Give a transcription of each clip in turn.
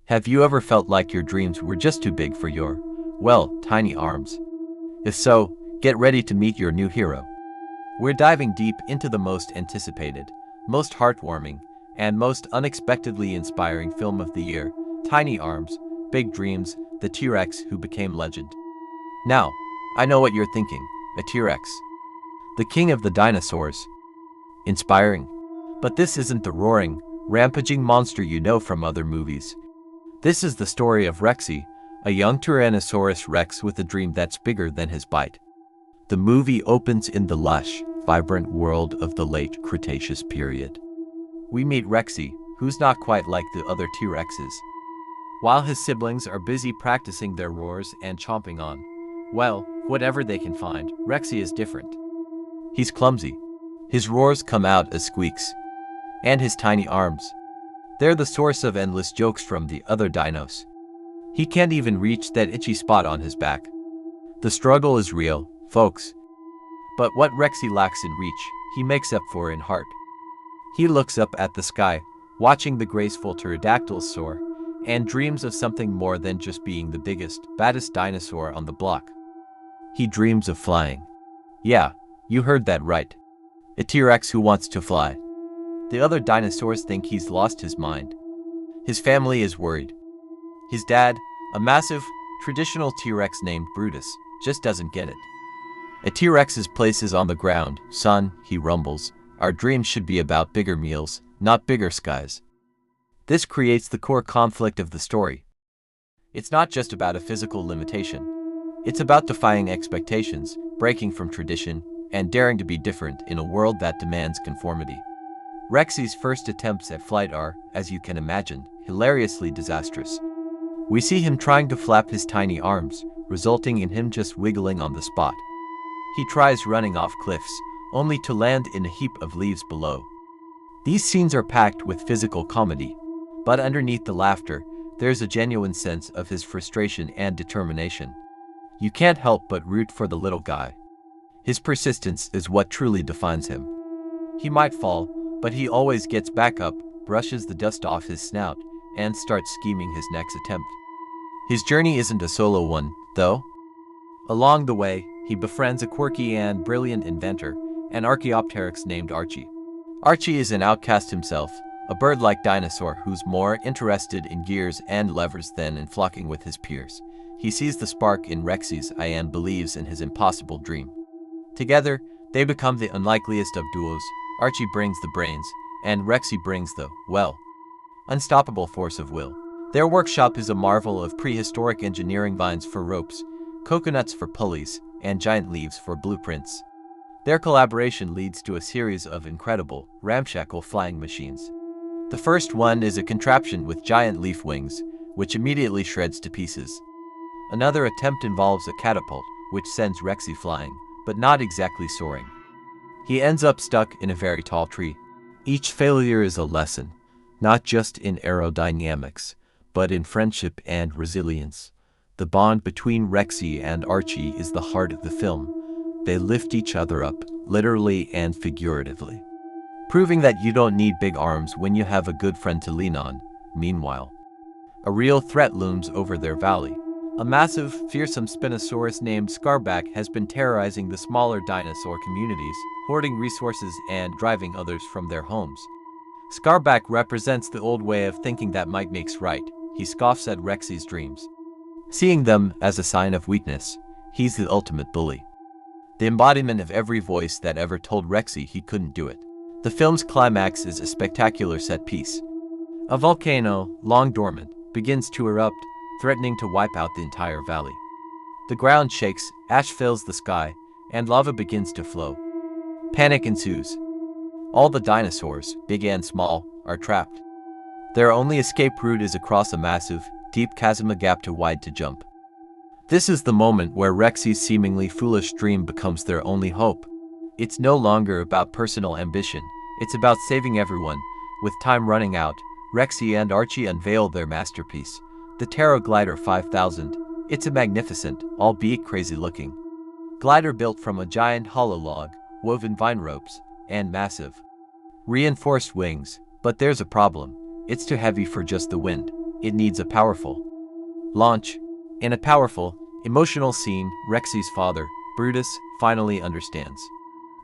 Have you ever felt like your dreams were just too big for your, well, tiny arms? If so, get ready to meet your new hero. We're diving deep into the most anticipated, most heartwarming, and most unexpectedly inspiring film of the year, Tiny Arms, Big Dreams, the T-Rex who became legend. Now, I know what you're thinking, a T-Rex. The king of the dinosaurs. Inspiring. But this isn't the roaring, rampaging monster you know from other movies. This is the story of Rexy, a young Tyrannosaurus Rex with a dream that's bigger than his bite. The movie opens in the lush, vibrant world of the late Cretaceous period. We meet Rexy, who's not quite like the other T-Rexes. While his siblings are busy practicing their roars and chomping on, well, whatever they can find, Rexy is different. He's clumsy. His roars come out as squeaks. And his tiny arms. They're the source of endless jokes from the other dinos. He can't even reach that itchy spot on his back. The struggle is real, folks. But what Rexy lacks in reach, he makes up for in heart. He looks up at the sky, watching the graceful pterodactyls soar, and dreams of something more than just being the biggest, baddest dinosaur on the block. He dreams of flying. Yeah, you heard that right. A T-Rex who wants to fly. The other dinosaurs think he's lost his mind. His family is worried. His dad, a massive, traditional T-Rex named Brutus, just doesn't get it. A T-Rex's place is on the ground. Son, he rumbles, our dreams should be about bigger meals, not bigger skies. This creates the core conflict of the story. It's not just about a physical limitation. It's about defying expectations, breaking from tradition, and daring to be different in a world that demands conformity. Rexy's first attempts at flight are, as you can imagine, hilariously disastrous. We see him trying to flap his tiny arms, resulting in him just wiggling on the spot. He tries running off cliffs, only to land in a heap of leaves below. These scenes are packed with physical comedy, but underneath the laughter, there's a genuine sense of his frustration and determination. You can't help but root for the little guy. His persistence is what truly defines him. He might fall, but he always gets back up, brushes the dust off his snout, and starts scheming his next attempt. His journey isn't a solo one, though. Along the way, he befriends a quirky and brilliant inventor, an Archaeopteryx named Archie. Archie is an outcast himself, a bird-like dinosaur who's more interested in gears and levers than in flocking with his peers. He sees the spark in Rexy's eye and believes in his impossible dream. Together, they become the unlikeliest of duos. Archie brings the brains, and Rexy brings the, well, unstoppable force of will. Their workshop is a marvel of prehistoric engineering, vines for ropes, coconuts for pulleys, and giant leaves for blueprints. Their collaboration leads to a series of incredible, ramshackle flying machines. The first one is a contraption with giant leaf wings, which immediately shreds to pieces. Another attempt involves a catapult, which sends Rexy flying, but not exactly soaring. He ends up stuck in a very tall tree. Each failure is a lesson, not just in aerodynamics, but in friendship and resilience. The bond between Rexy and Archie is the heart of the film. They lift each other up, literally and figuratively, proving that you don't need big arms when you have a good friend to lean on. Meanwhile, a real threat looms over their valley. A massive, fearsome Spinosaurus named Scarback has been terrorizing the smaller dinosaur communities, hoarding resources and driving others from their homes. Scarback represents the old way of thinking that might makes right. He scoffs at Rexy's dreams. Seeing them as a sign of weakness, he's the ultimate bully. The embodiment of every voice that ever told Rexy he couldn't do it. The film's climax is a spectacular set piece. A volcano, long dormant, begins to erupt, threatening to wipe out the entire valley. The ground shakes, ash fills the sky, and lava begins to flow. Panic ensues. All the dinosaurs, big and small, are trapped. Their only escape route is across a massive, deep chasm, a gap too wide to jump. This is the moment where Rexy's seemingly foolish dream becomes their only hope. It's no longer about personal ambition, it's about saving everyone. With time running out, Rexy and Archie unveil their masterpiece, the Terra Glider 5000. It's a magnificent, albeit crazy-looking glider built from a giant hollow log, woven vine ropes, and massive, reinforced wings. But there's a problem. It's too heavy for just the wind. it needs a powerful launch. In a powerful, emotional scene, Rexy's father, Brutus, finally understands.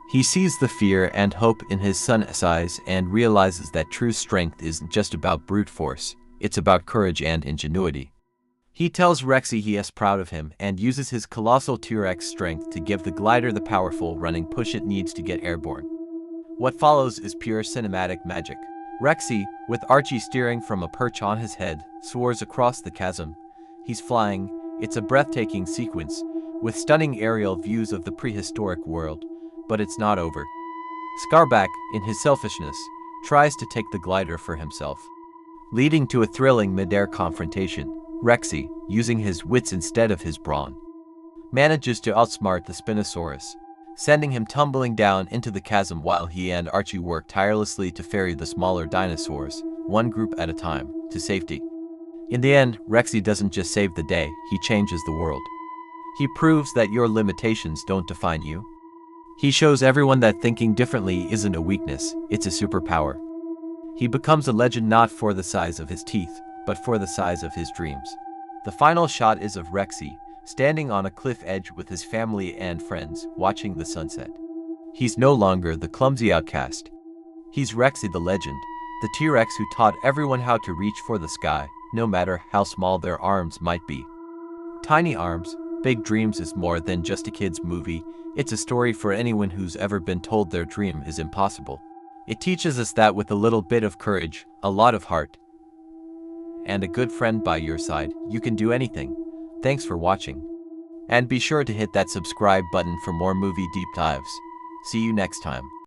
He sees the fear and hope in his son's eyes and realizes that true strength isn't just about brute force, it's about courage and ingenuity. He tells Rexy he is proud of him and uses his colossal T-Rex strength to give the glider the powerful running push it needs to get airborne. What follows is pure cinematic magic. Rexy, with Archie steering from a perch on his head, soars across the chasm. He's flying. It's a breathtaking sequence, with stunning aerial views of the prehistoric world. But it's not over. Scarback, in his selfishness, tries to take the glider for himself, leading to a thrilling mid-air confrontation. Rexy, using his wits instead of his brawn, manages to outsmart the Spinosaurus, sending him tumbling down into the chasm while he and Archie work tirelessly to ferry the smaller dinosaurs, one group at a time, to safety. In the end, Rexy doesn't just save the day, he changes the world. He proves that your limitations don't define you. He shows everyone that thinking differently isn't a weakness, it's a superpower. He becomes a legend not for the size of his teeth, but for the size of his dreams. The final shot is of Rexy, standing on a cliff edge with his family and friends, watching the sunset. He's no longer the clumsy outcast. He's Rexy the legend, the T-Rex who taught everyone how to reach for the sky, no matter how small their arms might be. Tiny Arms, Big Dreams is more than just a kid's movie. It's a story for anyone who's ever been told their dream is impossible. It teaches us that with a little bit of courage, a lot of heart, and a good friend by your side, you can do anything. Thanks for watching. And be sure to hit that subscribe button for more movie deep dives. See you next time.